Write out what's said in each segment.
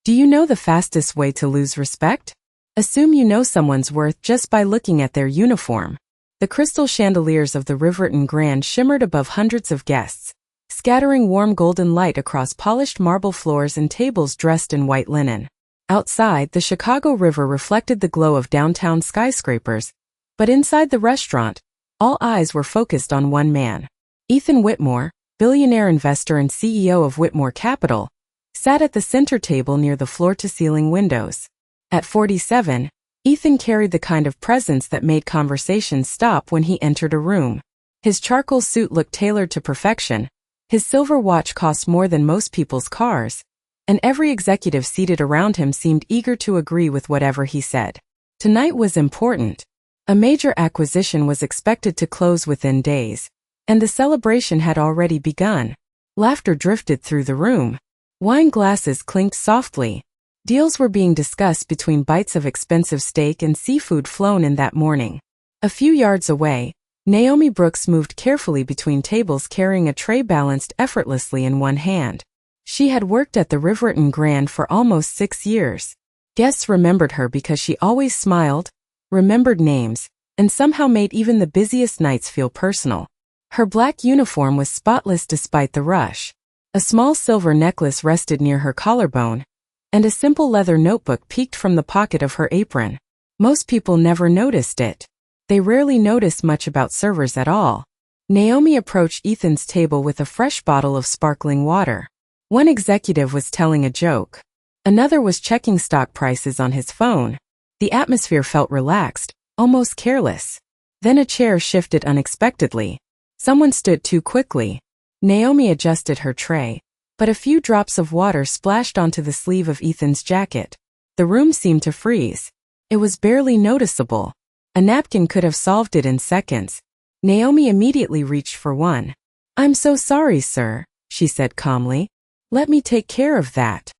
Do you know the fastest way to lose respect? Assume you know someone's worth just by looking at their uniform. The crystal chandeliers of the Riverton Grand shimmered above hundreds of guests, scattering warm golden light across polished marble floors and tables dressed in white linen. Outside, the Chicago River reflected the glow of downtown skyscrapers, but inside the restaurant, all eyes were focused on one man. Ethan Whitmore, billionaire investor and CEO of Whitmore Capital, sat at the center table near the floor-to-ceiling windows. At 47, Ethan carried the kind of presence that made conversations stop when he entered a room. His charcoal suit looked tailored to perfection, his silver watch cost more than most people's cars, and every executive seated around him seemed eager to agree with whatever he said. Tonight was important. A major acquisition was expected to close within days, and the celebration had already begun. Laughter drifted through the room. Wine glasses clinked softly. Deals were being discussed between bites of expensive steak and seafood flown in that morning. A few yards away, Naomi Brooks moved carefully between tables carrying a tray balanced effortlessly in one hand. She had worked at the Riverton Grand for almost 6 years. Guests remembered her because she always smiled, remembered names, and somehow made even the busiest nights feel personal. Her black uniform was spotless despite the rush. A small silver necklace rested near her collarbone, and a simple leather notebook peeked from the pocket of her apron. Most people never noticed it. They rarely noticed much about servers at all. Naomi approached Ethan's table with a fresh bottle of sparkling water. One executive was telling a joke. Another was checking stock prices on his phone. The atmosphere felt relaxed, almost careless. Then a chair shifted unexpectedly. Someone stood too quickly. Naomi adjusted her tray, but a few drops of water splashed onto the sleeve of Ethan's jacket. The room seemed to freeze. It was barely noticeable. A napkin could have solved it in seconds. Naomi immediately reached for one. "I'm so sorry, sir," she said calmly. "Let me take care of that."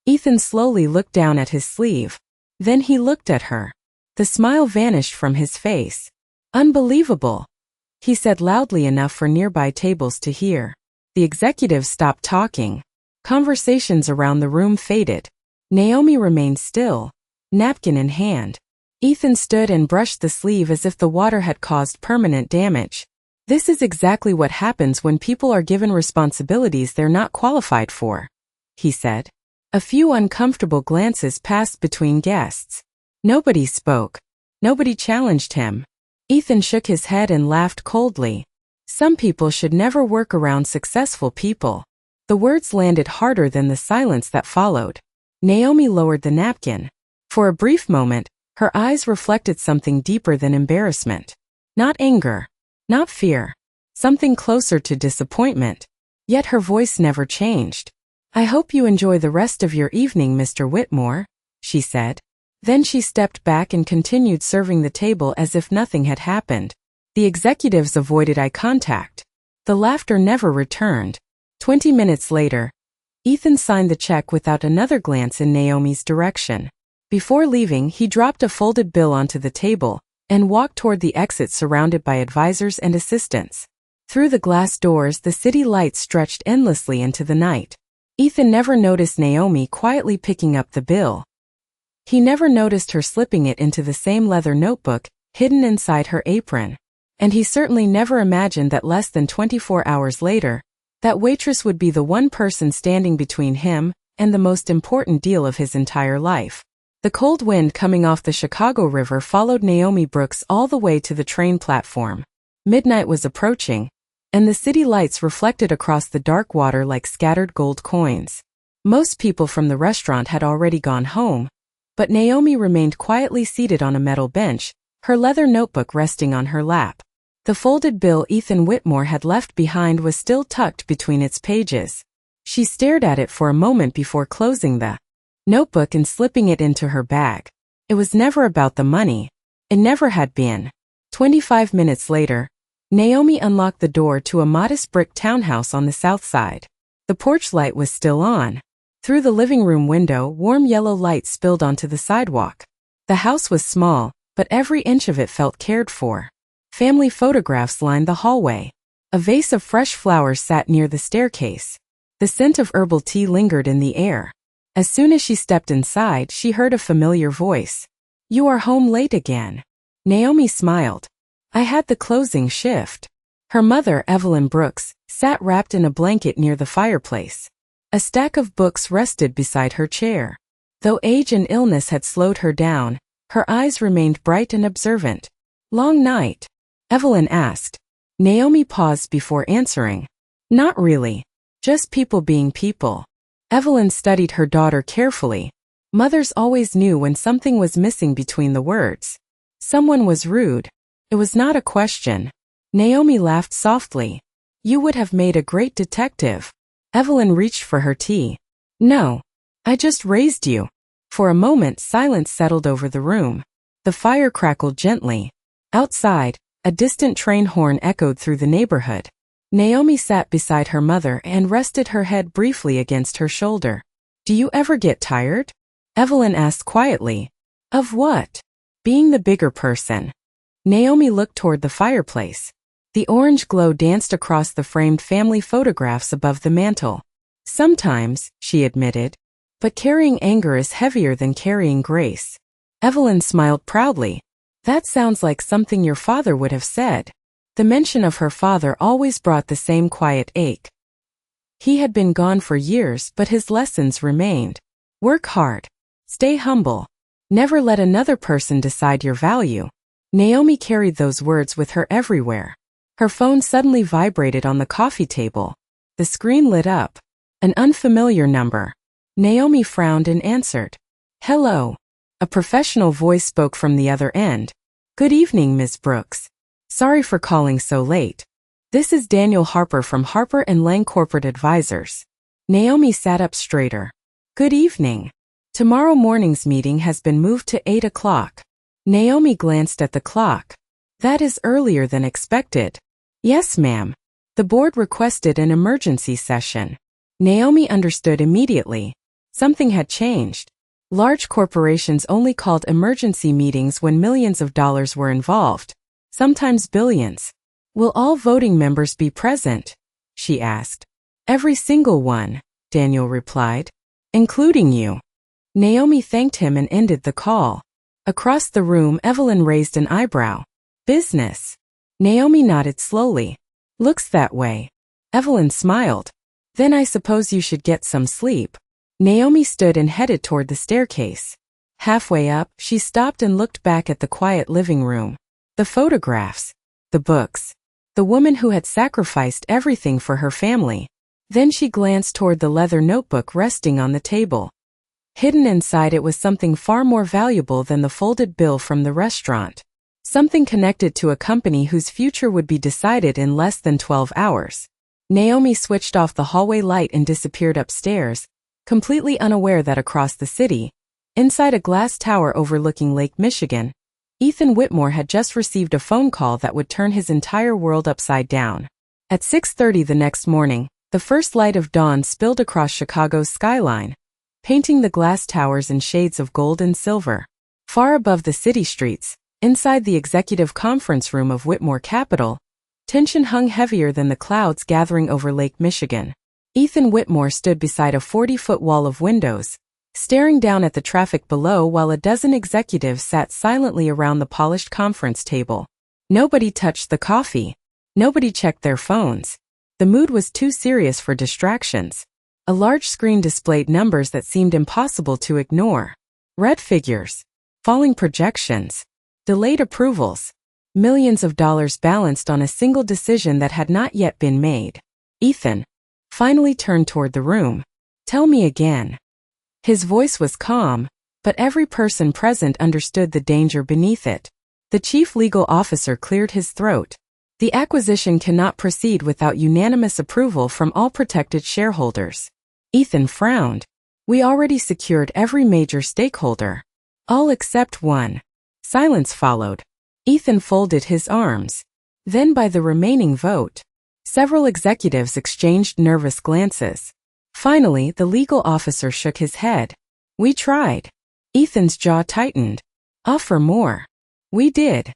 Ethan slowly looked down at his sleeve. Then he looked at her. The smile vanished from his face. "Unbelievable," he said loudly enough for nearby tables to hear. The executives stopped talking. Conversations around the room faded. Naomi remained still, napkin in hand. Ethan stood and brushed the sleeve as if the water had caused permanent damage. "This is exactly what happens when people are given responsibilities they're not qualified for," he said. A few uncomfortable glances passed between guests. Nobody spoke. Nobody challenged him. Ethan shook his head and laughed coldly. "Some people should never work around successful people." The words landed harder than the silence that followed. Naomi lowered the napkin. For a brief moment, her eyes reflected something deeper than embarrassment. Not anger. Not fear. Something closer to disappointment. Yet her voice never changed. "I hope you enjoy the rest of your evening, Mr. Whitmore," she said. Then she stepped back and continued serving the table as if nothing had happened. The executives avoided eye contact. The laughter never returned. 20 minutes later, Ethan signed the check without another glance in Naomi's direction. Before leaving, he dropped a folded bill onto the table and walked toward the exit surrounded by advisors and assistants. Through the glass doors, the city lights stretched endlessly into the night. Ethan never noticed Naomi quietly picking up the bill. He never noticed her slipping it into the same leather notebook hidden inside her apron. And he certainly never imagined that less than 24 hours later, that waitress would be the one person standing between him and the most important deal of his entire life. The cold wind coming off the Chicago River followed Naomi Brooks all the way to the train platform. Midnight was approaching, and the city lights reflected across the dark water like scattered gold coins. Most people from the restaurant had already gone home, but Naomi remained quietly seated on a metal bench, her leather notebook resting on her lap. The folded bill Ethan Whitmore had left behind was still tucked between its pages. She stared at it for a moment before closing the notebook and slipping it into her bag. It was never about the money. It never had been. 25 minutes later, Naomi unlocked the door to a modest brick townhouse on the south side. The porch light was still on. Through the living room window, warm yellow light spilled onto the sidewalk. The house was small, but every inch of it felt cared for. Family photographs lined the hallway. A vase of fresh flowers sat near the staircase. The scent of herbal tea lingered in the air. As soon as she stepped inside, she heard a familiar voice. "You are home late again." Naomi smiled. "I had the closing shift." Her mother, Evelyn Brooks, sat wrapped in a blanket near the fireplace. A stack of books rested beside her chair. Though age and illness had slowed her down, her eyes remained bright and observant. "Long night?" Evelyn asked. Naomi paused before answering. "Not really. Just people being people." Evelyn studied her daughter carefully. Mothers always knew when something was missing between the words. Someone was rude. It was not a question. Naomi laughed softly. "You would have made a great detective." Evelyn reached for her tea. "No. I just raised you." For a moment, silence settled over the room. The fire crackled gently. Outside, a distant train horn echoed through the neighborhood. Naomi sat beside her mother and rested her head briefly against her shoulder. "Do you ever get tired?" Evelyn asked quietly. "Of what?" "Being the bigger person." Naomi looked toward the fireplace. The orange glow danced across the framed family photographs above the mantel. "Sometimes," she admitted. "But carrying anger is heavier than carrying grace." Evelyn smiled proudly. "That sounds like something your father would have said." The mention of her father always brought the same quiet ache. He had been gone for years, but his lessons remained. Work hard. Stay humble. Never let another person decide your value. Naomi carried those words with her everywhere. Her phone suddenly vibrated on the coffee table. The screen lit up. An unfamiliar number. Naomi frowned and answered. "Hello." A professional voice spoke from the other end. "Good evening, Ms. Brooks. Sorry for calling so late. This is Daniel Harper from Harper & Lang Corporate Advisors." Naomi sat up straighter. "Good evening. Tomorrow morning's meeting has been moved to 8 o'clock. Naomi glanced at the clock. "That is earlier than expected." "Yes, ma'am. The board requested an emergency session." Naomi understood immediately. Something had changed. Large corporations only called emergency meetings when millions of dollars were involved. Sometimes billions. "Will all voting members be present?" she asked. "Every single one," Daniel replied. "Including you." Naomi thanked him and ended the call. Across the room, Evelyn raised an eyebrow. "Business?" Naomi nodded slowly. "Looks that way." Evelyn smiled. "Then I suppose you should get some sleep." Naomi stood and headed toward the staircase. Halfway up, she stopped and looked back at the quiet living room. The photographs. The books. The woman who had sacrificed everything for her family. Then she glanced toward the leather notebook resting on the table. Hidden inside it was something far more valuable than the folded bill from the restaurant. Something connected to a company whose future would be decided in less than 12 hours. Naomi switched off the hallway light and disappeared upstairs, completely unaware that across the city, inside a glass tower overlooking Lake Michigan, Ethan Whitmore had just received a phone call that would turn his entire world upside down. At 6:30 the next morning, the first light of dawn spilled across Chicago's skyline, painting the glass towers in shades of gold and silver. Far above the city streets, inside the executive conference room of Whitmore Capital, tension hung heavier than the clouds gathering over Lake Michigan. Ethan Whitmore stood beside a 40-foot wall of windows, staring down at the traffic below while a dozen executives sat silently around the polished conference table. Nobody touched the coffee. Nobody checked their phones. The mood was too serious for distractions. A large screen displayed numbers that seemed impossible to ignore. Red figures. Falling projections. Delayed approvals. Millions of dollars balanced on a single decision that had not yet been made. Ethan finally turned toward the room. "Tell me again." His voice was calm, but every person present understood the danger beneath it. The chief legal officer cleared his throat. "The acquisition cannot proceed without unanimous approval from all protected shareholders." Ethan frowned. "We already secured every major stakeholder." "All except one." Silence followed. Ethan folded his arms. "Then by the remaining vote." Several executives exchanged nervous glances. Finally, the legal officer shook his head. "We tried." Ethan's jaw tightened. "Offer more." "We did."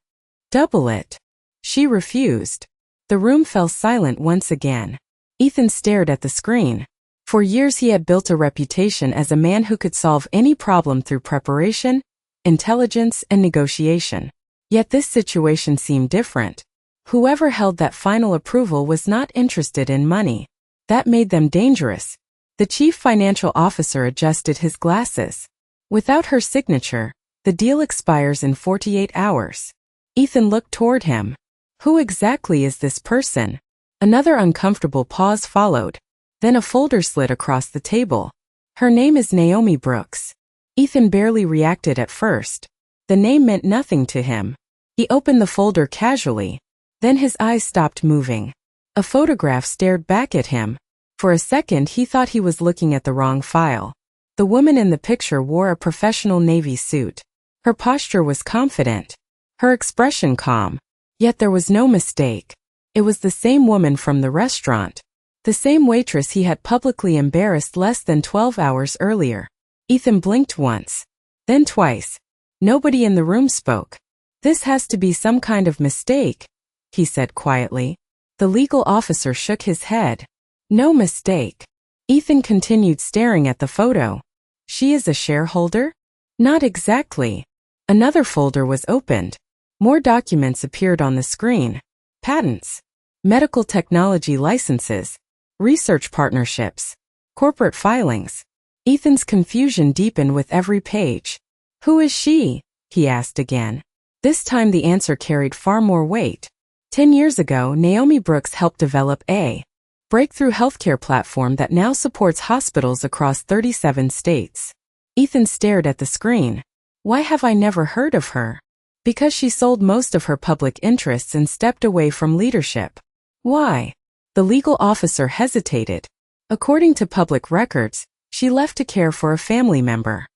"Double it." She refused. The room fell silent once again. Ethan stared at the screen. For years he had built a reputation as a man who could solve any problem through preparation, intelligence, and negotiation. Yet this situation seemed different. Whoever held that final approval was not interested in money. That made them dangerous. The chief financial officer adjusted his glasses. Without her signature, the deal expires in 48 hours. Ethan looked toward him. Who exactly is this person? Another uncomfortable pause followed. Then a folder slid across the table. Her name is Naomi Brooks. Ethan barely reacted at first. The name meant nothing to him. He opened the folder casually. Then his eyes stopped moving. A photograph stared back at him. For a second he thought he was looking at the wrong file. The woman in the picture wore a professional navy suit. Her posture was confident. Her expression calm. Yet there was no mistake. It was the same woman from the restaurant. The same waitress he had publicly embarrassed less than 12 hours earlier. Ethan blinked once. Then twice. Nobody in the room spoke. This has to be some kind of mistake, he said quietly. The legal officer shook his head. No mistake. Ethan continued staring at the photo. She is a shareholder? Not exactly. Another folder was opened. More documents appeared on the screen. Patents. Medical technology licenses. Research partnerships. Corporate filings. Ethan's confusion deepened with every page. Who is she? He asked again. This time the answer carried far more weight. 10 years ago, Naomi Brooks helped develop a breakthrough healthcare platform that now supports hospitals across 37 states. Ethan stared at the screen. Why have I never heard of her? Because she sold most of her public interests and stepped away from leadership. Why? The legal officer hesitated. According to public records, she left to care for a family member.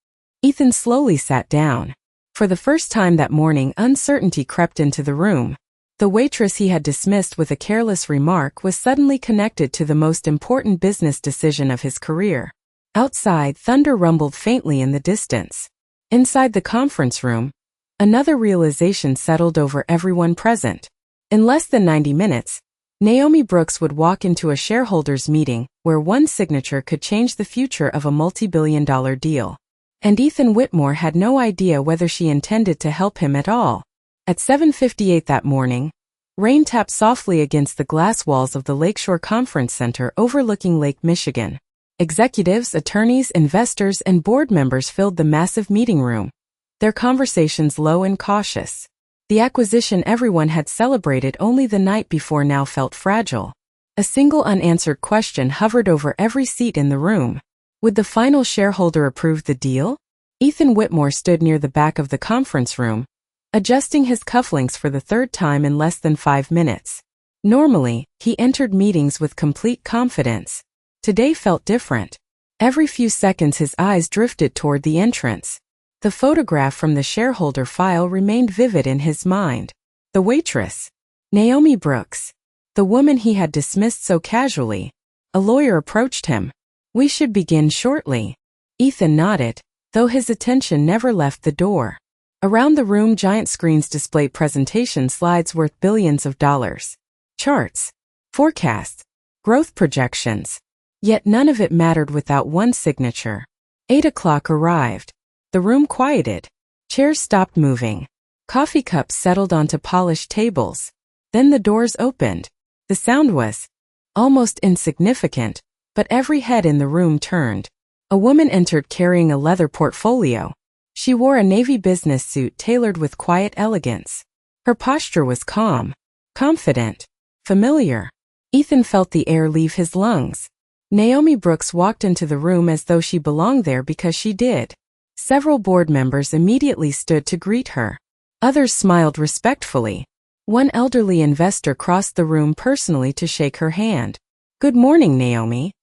Ethan slowly sat down. For the first time that morning, uncertainty crept into the room. The waitress he had dismissed with a careless remark was suddenly connected to the most important business decision of his career. Outside, thunder rumbled faintly in the distance. Inside the conference room, another realization settled over everyone present. In less than 90 minutes, Naomi Brooks would walk into a shareholders' meeting where one signature could change the future of a multi-billion-dollar deal. And Ethan Whitmore had no idea whether she intended to help him at all. At 7:58 that morning, rain tapped softly against the glass walls of the Lakeshore Conference Center overlooking Lake Michigan. Executives, attorneys, investors, and board members filled the massive meeting room, their conversations low and cautious. The acquisition everyone had celebrated only the night before now felt fragile. A single unanswered question hovered over every seat in the room. Would the final shareholder approve the deal? Ethan Whitmore stood near the back of the conference room, adjusting his cufflinks for the third time in less than 5 minutes. Normally, he entered meetings with complete confidence. Today felt different. Every few seconds his eyes drifted toward the entrance. The photograph from the shareholder file remained vivid in his mind. The waitress. Naomi Brooks. The woman he had dismissed so casually. A lawyer approached him. We should begin shortly. Ethan nodded, though his attention never left the door. Around the room, giant screens displayed presentation slides worth billions of dollars. Charts. Forecasts. Growth projections. Yet none of it mattered without one signature. 8 o'clock arrived. The room quieted. Chairs stopped moving. Coffee cups settled onto polished tables. Then the doors opened. The sound was almost insignificant, but every head in the room turned. A woman entered carrying a leather portfolio. She wore a navy business suit tailored with quiet elegance. Her posture was calm, confident, familiar. Ethan felt the air leave his lungs. Naomi Brooks walked into the room as though she belonged there because she did. Several board members immediately stood to greet her. Others smiled respectfully. One elderly investor crossed the room personally to shake her hand. Good morning, Naomi.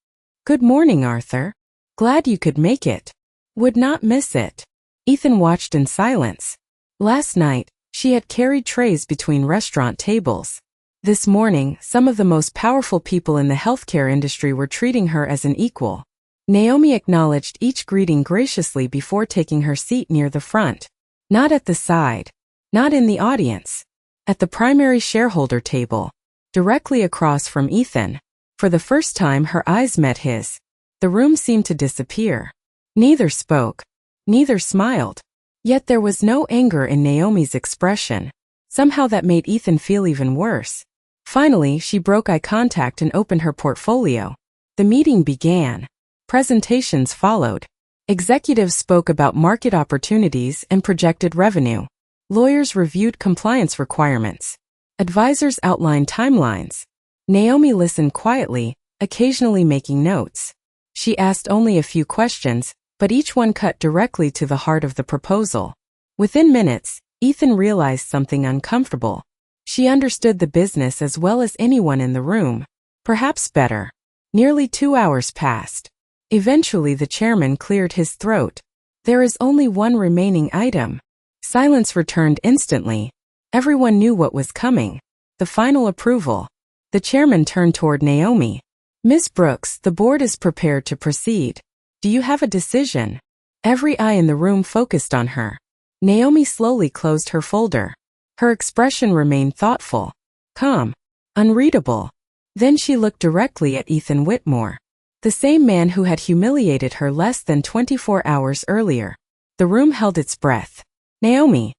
Good morning, Arthur. Glad you could make it. Would not miss it. Ethan watched in silence. Last night, she had carried trays between restaurant tables. This morning, some of the most powerful people in the healthcare industry were treating her as an equal. Naomi acknowledged each greeting graciously before taking her seat near the front. Not at the side. Not in the audience. At the primary shareholder table. Directly across from Ethan. For the first time her eyes met his. The room seemed to disappear. Neither spoke. Neither smiled. Yet there was no anger in Naomi's expression. Somehow that made Ethan feel even worse. Finally, she broke eye contact and opened her portfolio. The meeting began. Presentations followed. Executives spoke about market opportunities and projected revenue. Lawyers reviewed compliance requirements. Advisors outlined timelines. Naomi listened quietly, occasionally making notes. She asked only a few questions, but each one cut directly to the heart of the proposal. Within minutes, Ethan realized something uncomfortable. She understood the business as well as anyone in the room. Perhaps better. Nearly 2 hours passed. Eventually the chairman cleared his throat. There is only one remaining item. Silence returned instantly. Everyone knew what was coming. The final approval. The chairman turned toward Naomi. Ms. Brooks, the board is prepared to proceed. Do you have a decision? Every eye in the room focused on her. Naomi slowly closed her folder. Her expression remained thoughtful, calm, unreadable. Then she looked directly at Ethan Whitmore, the same man who had humiliated her less than 24 hours earlier. The room held its breath. Naomi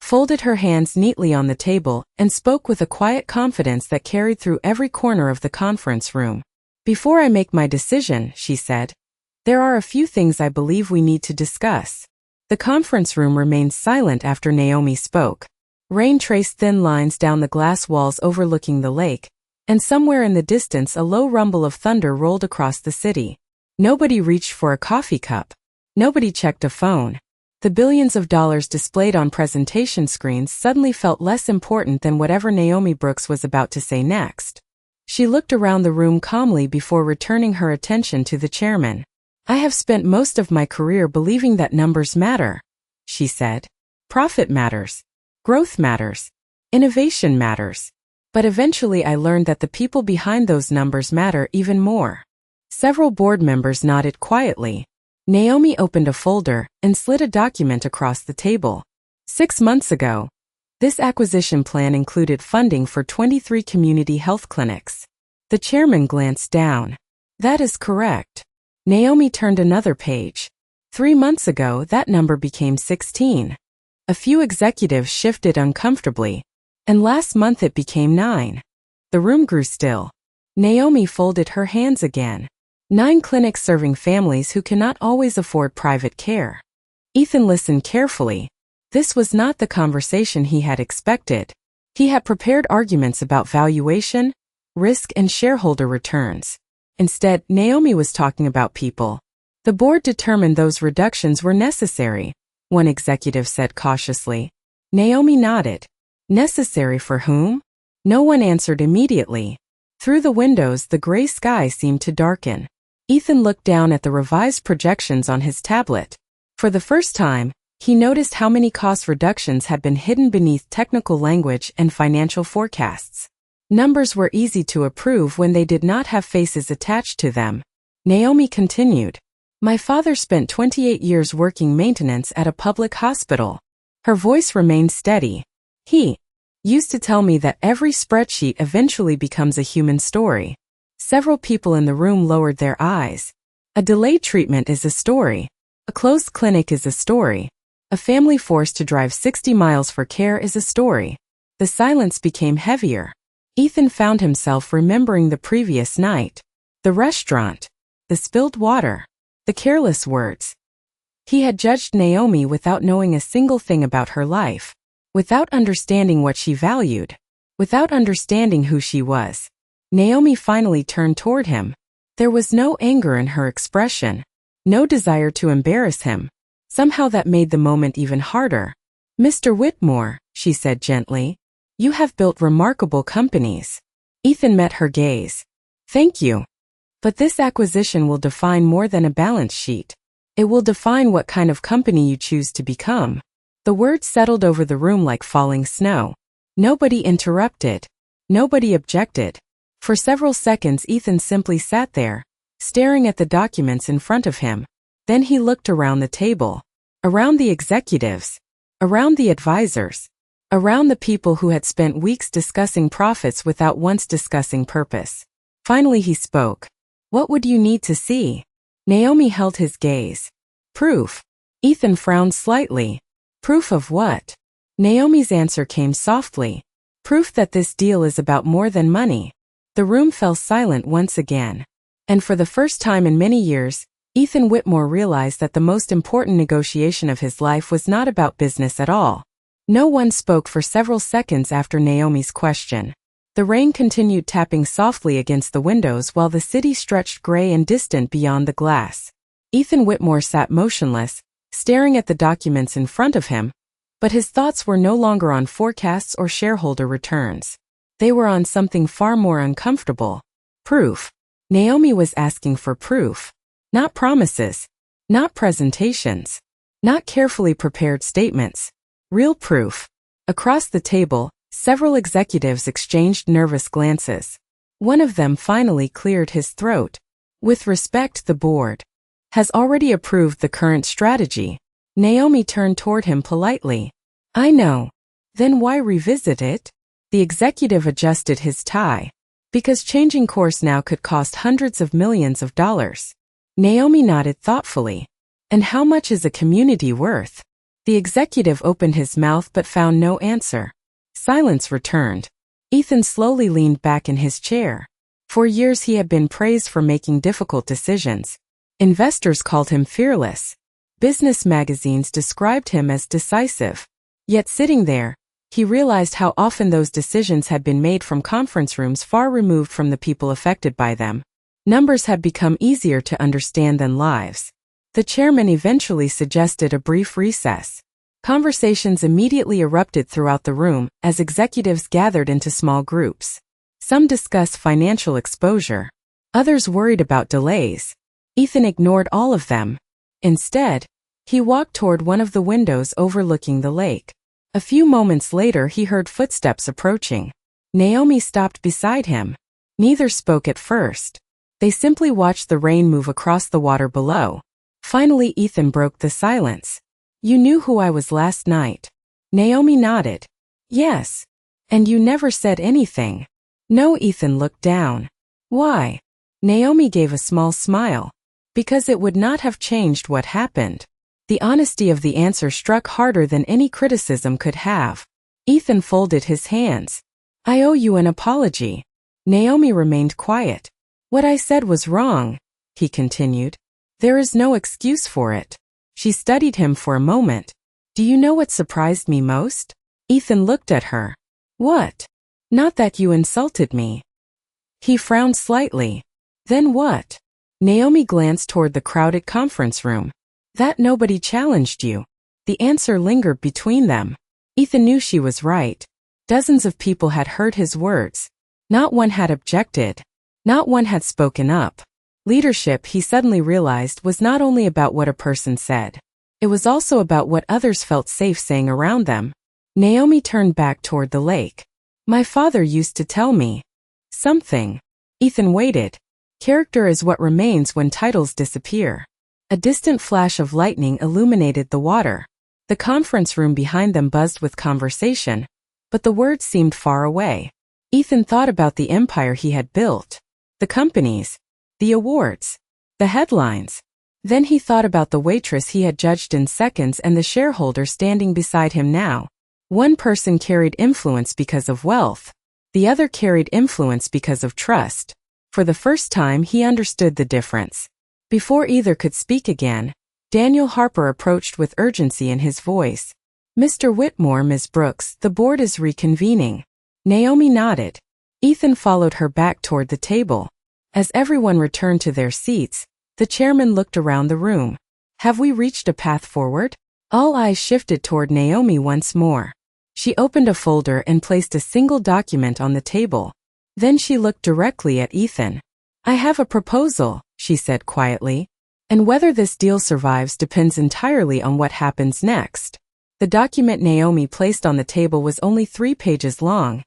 folded her hands neatly on the table and spoke with a quiet confidence that carried through every corner of the conference room. Before I make my decision, she said, there are a few things I believe we need to discuss. The conference room remained silent after Naomi spoke. Rain traced thin lines down the glass walls overlooking the lake, and somewhere in the distance a low rumble of thunder rolled across the city. Nobody reached for a coffee cup. Nobody checked a phone. The billions of dollars displayed on presentation screens suddenly felt less important than whatever Naomi Brooks was about to say next. She looked around the room calmly before returning her attention to the chairman. I have spent most of my career believing that numbers matter, she said. Profit matters. Growth matters. Innovation matters. But eventually I learned that the people behind those numbers matter even more. Several board members nodded quietly. Naomi opened a folder and slid a document across the table. 6 months ago, this acquisition plan included funding for 23 community health clinics. The chairman glanced down. That is correct. Naomi turned another page. 3 months ago, that number became 16. A few executives shifted uncomfortably, and last month it became 9. The room grew still. Naomi folded her hands again. 9 clinics serving families who cannot always afford private care. Ethan listened carefully. This was not the conversation he had expected. He had prepared arguments about valuation, risk, and shareholder returns. Instead, Naomi was talking about people. The board determined those reductions were necessary, one executive said cautiously. Naomi nodded. Necessary for whom? No one answered immediately. Through the windows, the gray sky seemed to darken. Ethan looked down at the revised projections on his tablet. For the first time, he noticed how many cost reductions had been hidden beneath technical language and financial forecasts. Numbers were easy to approve when they did not have faces attached to them. Naomi continued. My father spent 28 years working maintenance at a public hospital. Her voice remained steady. He used to tell me that every spreadsheet eventually becomes a human story. Several people in the room lowered their eyes. A delayed treatment is a story. A closed clinic is a story. A family forced to drive 60 miles for care is a story. The silence became heavier. Ethan found himself remembering the previous night. The restaurant. The spilled water. The careless words. He had judged Naomi without knowing a single thing about her life. Without understanding what she valued. Without understanding who she was. Naomi finally turned toward him. There was no anger in her expression. No desire to embarrass him. Somehow that made the moment even harder. Mr. Whitmore, she said gently, you have built remarkable companies. Ethan met her gaze. Thank you. But this acquisition will define more than a balance sheet. It will define what kind of company you choose to become. The words settled over the room like falling snow. Nobody interrupted. Nobody objected. For several seconds Ethan simply sat there, staring at the documents in front of him. Then he looked around the table. Around the executives. Around the advisors. Around the people who had spent weeks discussing profits without once discussing purpose. Finally he spoke. What would you need to see? Naomi held his gaze. Proof. Ethan frowned slightly. Proof of what? Naomi's answer came softly. Proof that this deal is about more than money. The room fell silent once again. And for the first time in many years, Ethan Whitmore realized that the most important negotiation of his life was not about business at all. No one spoke for several seconds after Naomi's question. The rain continued tapping softly against the windows while the city stretched gray and distant beyond the glass. Ethan Whitmore sat motionless, staring at the documents in front of him, but his thoughts were no longer on forecasts or shareholder returns. They were on something far more uncomfortable. Proof. Naomi was asking for proof. Not promises. Not presentations. Not carefully prepared statements. Real proof. Across the table, several executives exchanged nervous glances. One of them finally cleared his throat. With respect, the board has already approved the current strategy. Naomi turned toward him politely. I know. Then why revisit it? The executive adjusted his tie. Because changing course now could cost hundreds of millions of dollars. Naomi nodded thoughtfully. And how much is a community worth? The executive opened his mouth but found no answer. Silence returned. Ethan slowly leaned back in his chair. For years he had been praised for making difficult decisions. Investors called him fearless. Business magazines described him as decisive. Yet sitting there, he realized how often those decisions had been made from conference rooms far removed from the people affected by them. Numbers had become easier to understand than lives. The chairman eventually suggested a brief recess. Conversations immediately erupted throughout the room as executives gathered into small groups. Some discussed financial exposure. Others worried about delays. Ethan ignored all of them. Instead, he walked toward one of the windows overlooking the lake. A few moments later he heard footsteps approaching. Naomi stopped beside him. Neither spoke at first. They simply watched the rain move across the water below. Finally Ethan broke the silence. You knew who I was last night. Naomi nodded. Yes. And you never said anything. No. Ethan looked down. Why? Naomi gave a small smile. Because it would not have changed what happened. The honesty of the answer struck harder than any criticism could have. Ethan folded his hands. I owe you an apology. Naomi remained quiet. What I said was wrong, he continued. There is no excuse for it. She studied him for a moment. Do you know what surprised me most? Ethan looked at her. What? Not that you insulted me. He frowned slightly. Then what? Naomi glanced toward the crowded conference room. That nobody challenged you. The answer lingered between them. Ethan knew she was right. Dozens of people had heard his words. Not one had objected. Not one had spoken up. Leadership, he suddenly realized, was not only about what a person said. It was also about what others felt safe saying around them. Naomi turned back toward the lake. My father used to tell me something. Ethan waited. Character is what remains when titles disappear. A distant flash of lightning illuminated the water. The conference room behind them buzzed with conversation, but the words seemed far away. Ethan thought about the empire he had built. The companies. The awards. The headlines. Then he thought about the waitress he had judged in seconds and the shareholder standing beside him now. One person carried influence because of wealth. The other carried influence because of trust. For the first time he understood the difference. Before either could speak again, Daniel Harper approached with urgency in his voice. Mr. Whitmore, Ms. Brooks, the board is reconvening. Naomi nodded. Ethan followed her back toward the table. As everyone returned to their seats, the chairman looked around the room. Have we reached a path forward? All eyes shifted toward Naomi once more. She opened a folder and placed a single document on the table. Then she looked directly at Ethan. I have a proposal, she said quietly. And whether this deal survives depends entirely on what happens next. The document Naomi placed on the table was only 3 pages long.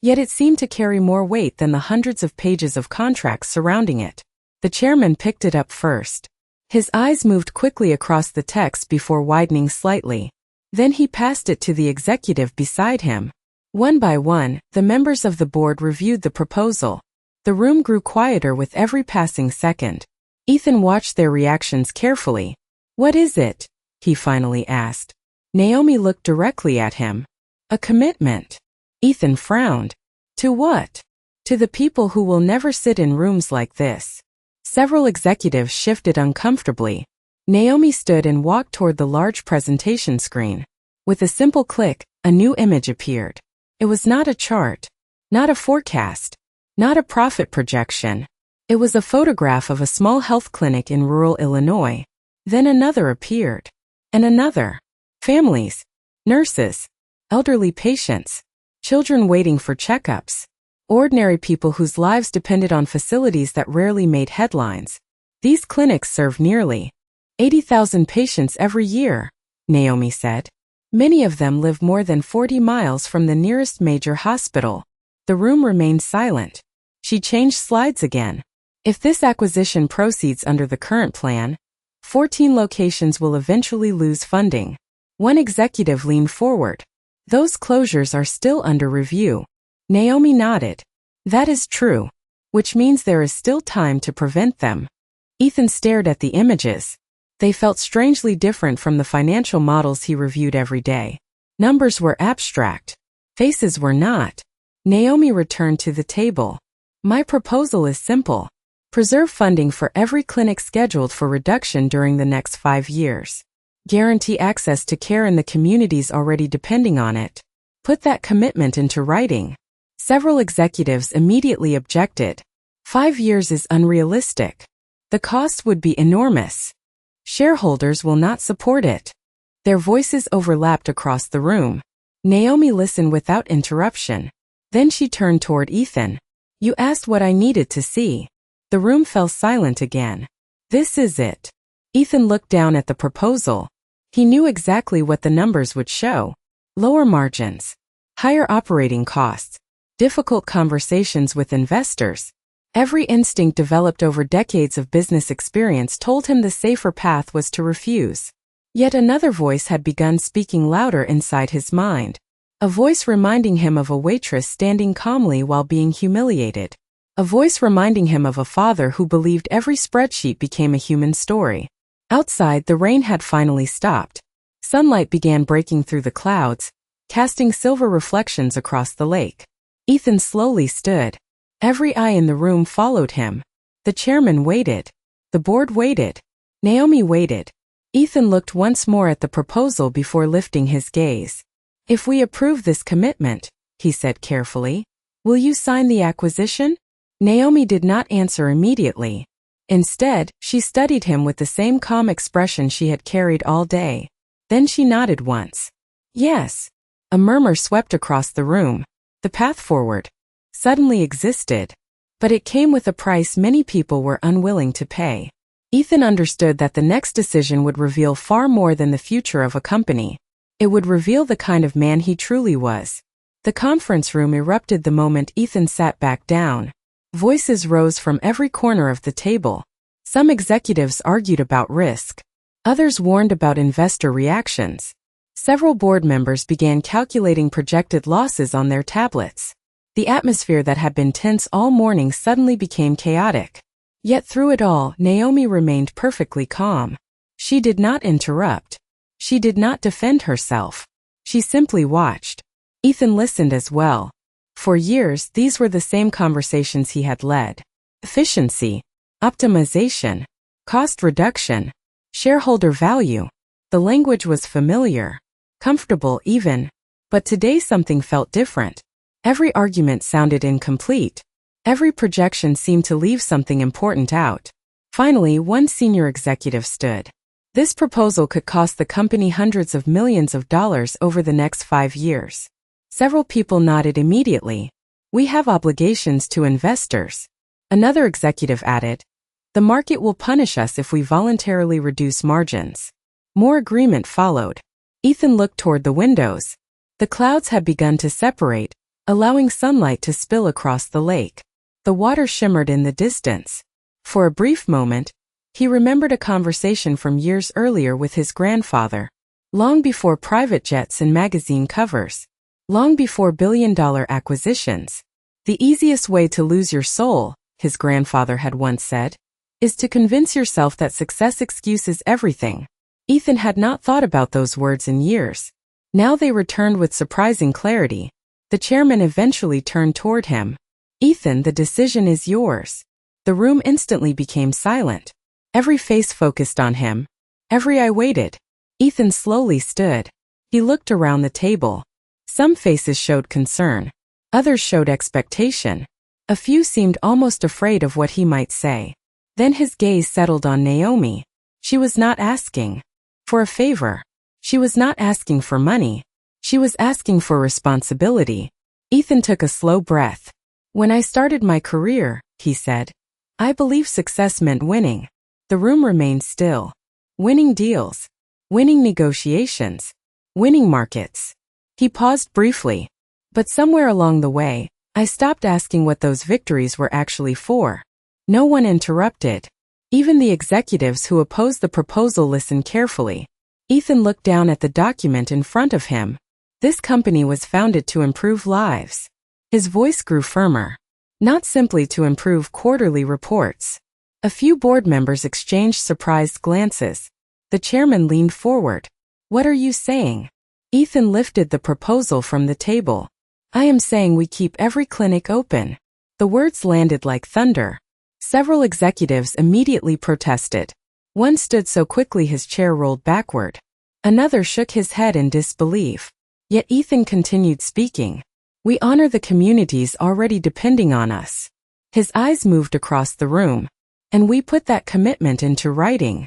Yet it seemed to carry more weight than the hundreds of pages of contracts surrounding it. The chairman picked it up first. His eyes moved quickly across the text before widening slightly. Then he passed it to the executive beside him. One by one, the members of the board reviewed the proposal. The room grew quieter with every passing second. Ethan watched their reactions carefully. "What is it?" he finally asked. Naomi looked directly at him. "A commitment." Ethan frowned. "To what?" "To the people who will never sit in rooms like this." Several executives shifted uncomfortably. Naomi stood and walked toward the large presentation screen. With a simple click, a new image appeared. It was not a chart, not a forecast, not a profit projection. It was a photograph of a small health clinic in rural Illinois. Then another appeared. And another. Families, nurses, elderly patients, children waiting for checkups. Ordinary people whose lives depended on facilities that rarely made headlines. These clinics serve nearly 80,000 patients every year, Naomi said. Many of them live more than 40 miles from the nearest major hospital. The room remained silent. She changed slides again. If this acquisition proceeds under the current plan, 14 locations will eventually lose funding. One executive leaned forward. "Those closures are still under review." Naomi nodded. "That is true, which means there is still time to prevent them." Ethan stared at the images. They felt strangely different from the financial models he reviewed every day. Numbers were abstract. Faces were not. Naomi returned to the table. "My proposal is simple. Preserve funding for every clinic scheduled for reduction during the next 5 years. Guarantee access to care in the communities already depending on it. Put that commitment into writing." Several executives immediately objected. 5 years is unrealistic. The costs would be enormous. Shareholders will not support it. Their voices overlapped across the room. Naomi listened without interruption. Then she turned toward Ethan. "You asked what I needed to see." The room fell silent again. "This is it." Ethan looked down at the proposal. He knew exactly what the numbers would show. Lower margins, higher operating costs, difficult conversations with investors. Every instinct developed over decades of business experience told him the safer path was to refuse. Yet another voice had begun speaking louder inside his mind. A voice reminding him of a waitress standing calmly while being humiliated. A voice reminding him of a father who believed every spreadsheet became a human story. Outside, the rain had finally stopped. Sunlight began breaking through the clouds, casting silver reflections across the lake. Ethan slowly stood. Every eye in the room followed him. The chairman waited. The board waited. Naomi waited. Ethan looked once more at the proposal before lifting his gaze. "If we approve this commitment," he said carefully, "will you sign the acquisition?" Naomi did not answer immediately. Instead, she studied him with the same calm expression she had carried all day. Then she nodded once. "Yes." A murmur swept across the room. The path forward suddenly existed. But it came with a price many people were unwilling to pay. Ethan understood that the next decision would reveal far more than the future of a company. It would reveal the kind of man he truly was. The conference room erupted the moment Ethan sat back down. Voices rose from every corner of the table. Some executives argued about risk. Others warned about investor reactions. Several board members began calculating projected losses on their tablets. The atmosphere that had been tense all morning suddenly became chaotic. Yet through it all, Naomi remained perfectly calm. She did not interrupt. She did not defend herself. She simply watched. Ethan listened as well. For years, these were the same conversations he had led. Efficiency, optimization, cost reduction, shareholder value. The language was familiar, comfortable even, but today something felt different. Every argument sounded incomplete. Every projection seemed to leave something important out. Finally, one senior executive stood. This proposal could cost the company hundreds of millions of dollars over the next 5 years. Several people nodded immediately. "We have obligations to investors." Another executive added, "The market will punish us if we voluntarily reduce margins." More agreement followed. Ethan looked toward the windows. The clouds had begun to separate, allowing sunlight to spill across the lake. The water shimmered in the distance. For a brief moment, he remembered a conversation from years earlier with his grandfather. Long before private jets and magazine covers. Long before billion-dollar acquisitions. "The easiest way to lose your soul," his grandfather had once said, is to convince yourself that success excuses everything. Ethan had not thought about those words in years. Now they returned with surprising clarity. The chairman eventually turned toward him. Ethan, the decision is yours. The room instantly became silent. Every face focused on him. Every eye waited. Ethan slowly stood. He looked around the table. Some faces showed concern. Others showed expectation. A few seemed almost afraid of what he might say. Then his gaze settled on Naomi. She was not asking for a favor. She was not asking for money. She was asking for responsibility. Ethan took a slow breath. When I started my career, he said, I believed success meant winning. The room remained still. Winning deals. Winning negotiations. Winning markets. He paused briefly. But somewhere along the way, I stopped asking what those victories were actually for. No one interrupted. Even the executives who opposed the proposal listened carefully. Ethan looked down at the document in front of him. This company was founded to improve lives. His voice grew firmer. Not simply to improve quarterly reports. A few board members exchanged surprised glances. The chairman leaned forward. What are you saying? Ethan lifted the proposal from the table. I am saying we keep every clinic open. The words landed like thunder. Several executives immediately protested. One stood so quickly his chair rolled backward. Another shook his head in disbelief. Yet Ethan continued speaking. We honor the communities already depending on us. His eyes moved across the room. And we put that commitment into writing.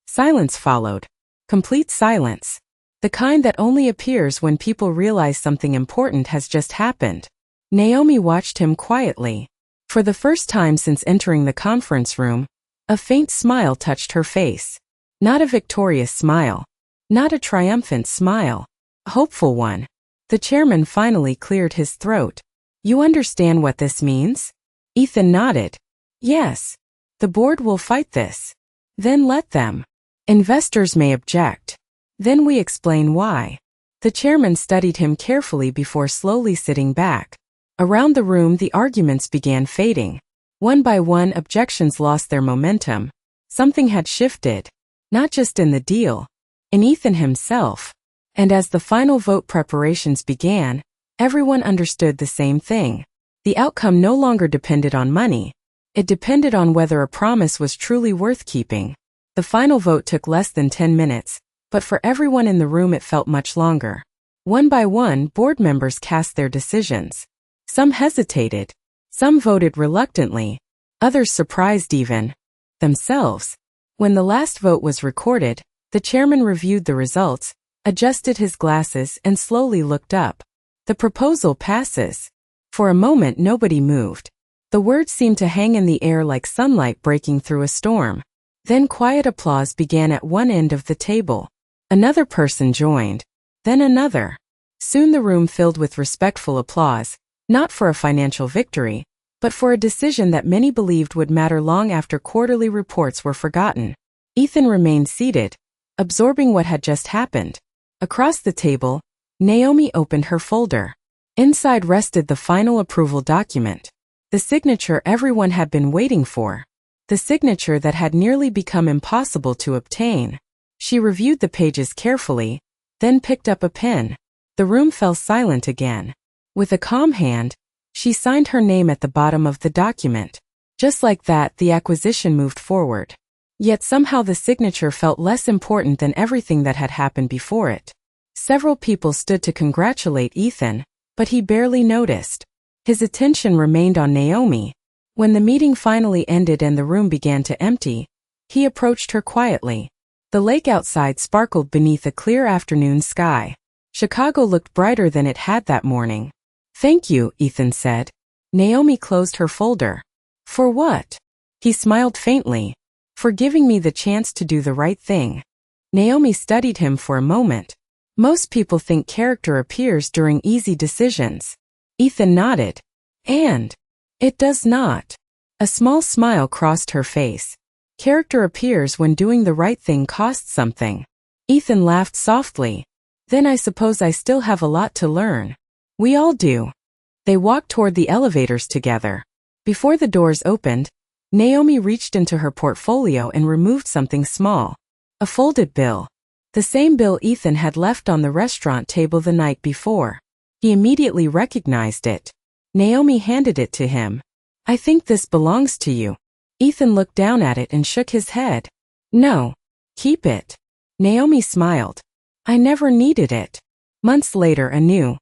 Silence followed. Complete silence. The kind that only appears when people realize something important has just happened. Naomi watched him quietly. For the first time since entering the conference room, a faint smile touched her face. Not a victorious smile. Not a triumphant smile. A hopeful one. The chairman finally cleared his throat. You understand what this means? Ethan nodded. Yes. The board will fight this. Then let them. Investors may object. Then we explain why. The chairman studied him carefully before slowly sitting back. Around the room the arguments began fading. One by one objections lost their momentum. Something had shifted. Not just in the deal. In Ethan himself. And as the final vote preparations began, everyone understood the same thing. The outcome no longer depended on money. It depended on whether a promise was truly worth keeping. The final vote took less than 10 minutes, but for everyone in the room it felt much longer. One by one, board members cast their decisions. Some hesitated. Some voted reluctantly. Others surprised even themselves. When the last vote was recorded, the chairman reviewed the results, adjusted his glasses and slowly looked up. The proposal passes. For a moment nobody moved. The words seemed to hang in the air like sunlight breaking through a storm. Then quiet applause began at one end of the table. Another person joined. Then another. Soon the room filled with respectful applause, not for a financial victory, but for a decision that many believed would matter long after quarterly reports were forgotten. Ethan remained seated, absorbing what had just happened. Across the table, Naomi opened her folder. Inside rested the final approval document. The signature everyone had been waiting for. The signature that had nearly become impossible to obtain. She reviewed the pages carefully, then picked up a pen. The room fell silent again. With a calm hand, she signed her name at the bottom of the document. Just like that, the acquisition moved forward. Yet somehow the signature felt less important than everything that had happened before it. Several people stood to congratulate Ethan, but he barely noticed. His attention remained on Naomi. When the meeting finally ended and the room began to empty, he approached her quietly. The lake outside sparkled beneath a clear afternoon sky. Chicago looked brighter than it had that morning. Thank you, Ethan said. Naomi closed her folder. For what? He smiled faintly. For giving me the chance to do the right thing. Naomi studied him for a moment. Most people think character appears during easy decisions. Ethan nodded. And it does not. A small smile crossed her face. Character appears when doing the right thing costs something. Ethan laughed softly. Then I suppose I still have a lot to learn. We all do. They walked toward the elevators together. Before the doors opened, Naomi reached into her portfolio and removed something small. A folded bill. The same bill Ethan had left on the restaurant table the night before. He immediately recognized it. Naomi handed it to him. "I think this belongs to you." Ethan looked down at it and shook his head. "No. Keep it." Naomi smiled. "I never needed it." Months later, a new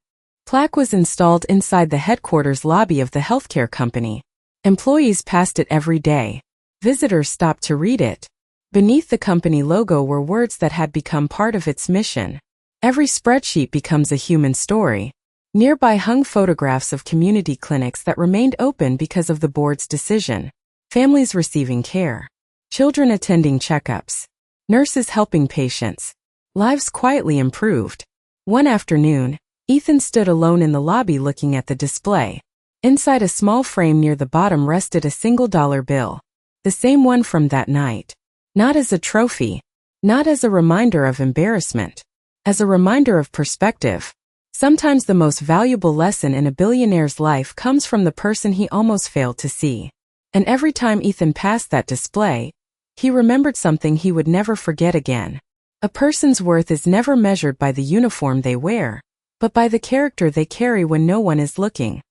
plaque was installed inside the headquarters lobby of the healthcare company. Employees passed it every day. Visitors stopped to read it. Beneath the company logo were words that had become part of its mission. Every spreadsheet becomes a human story. Nearby hung photographs of community clinics that remained open because of the board's decision. Families receiving care. Children attending checkups. Nurses helping patients. Lives quietly improved. One afternoon, Ethan stood alone in the lobby looking at the display. Inside a small frame near the bottom rested a single dollar bill. The same one from that night. Not as a trophy. Not as a reminder of embarrassment. As a reminder of perspective. Sometimes the most valuable lesson in a billionaire's life comes from the person he almost failed to see. And every time Ethan passed that display, he remembered something he would never forget again. A person's worth is never measured by the uniform they wear, but by the character they carry when no one is looking.